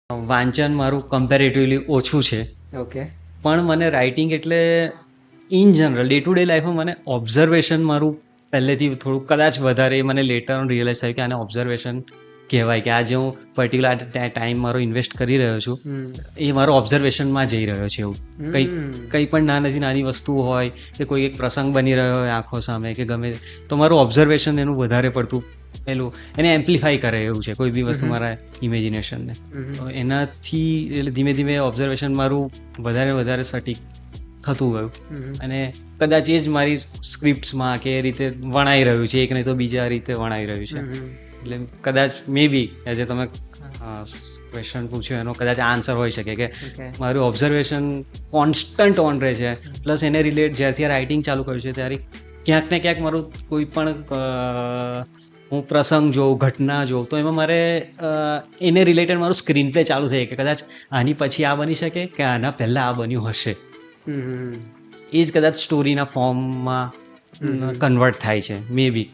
વાંચન મારું કમ્પેરેટિવલી ઓછું છે, ઓકે. પણ મને રાઇટિંગ એટલે in general day to day લાઈફમાં મને ઓબ્ઝર્વેશન મારું પહેલેથી થોડું કદાચ વધારે મને લેટર ઓન રિયલાઇઝ થયું કે આને ઓબ્ઝર્વેશન કહેવાય, કે આજે હું પર્ટિક્યુલર ટાઈમ મારો ઇન્વેસ્ટ કરી રહ્યો છું એ મારો ઓબ્ઝર્વેશનમાં જઈ રહ્યો છે. એવું કંઈ પણ નાની નાની વસ્તુ હોય કે કોઈ એક પ્રસંગ બની રહ્યો હોય આંખો સામે કે ગમે, તો મારું ઓબ્ઝર્વેશન એનું વધારે પડતું પેલું એને એમ્પ્લિફાય કરે એવું છે કોઈ બી વસ્તુ મારા ઇમેજિનેશનને. તો એનાથી એટલે ધીમે ધીમે ઓબ્ઝર્વેશન મારું વધારે સટીક થતું ગયું અને કદાચ એ જ મારી સ્ક્રિપ્ટ્સમાં કે એ રીતે વણાઈ રહ્યું છે, એક નહીં તો બીજા રીતે વણાઈ રહ્યું છે. એટલે કદાચ મે બી એઝ એ તમે ક્વેશ્ચન પૂછ્યો એનો કદાચ આન્સર હોઈ શકે કે મારું ઓબ્ઝર્વેશન કોન્સ્ટન્ટ ઓન રહે છે, પ્લસ એને રિલેટ જ્યારથી આ રાઇટિંગ ચાલુ કર્યું છે ત્યારે ક્યાંક ને ક્યાંક મારું કોઈ પણ હું પ્રસંગ જોઉં, ઘટના જોઉં, તો એમાં મારે એને રિલેટેડ મારું સ્ક્રીન પ્લે ચાલુ થઈ કે કદાચ આની પછી આ બની શકે કે આના પહેલાં આ બન્યું હશે. એ જ કદાચ સ્ટોરીના ફોર્મમાં કન્વર્ટ થાય છે મે બી.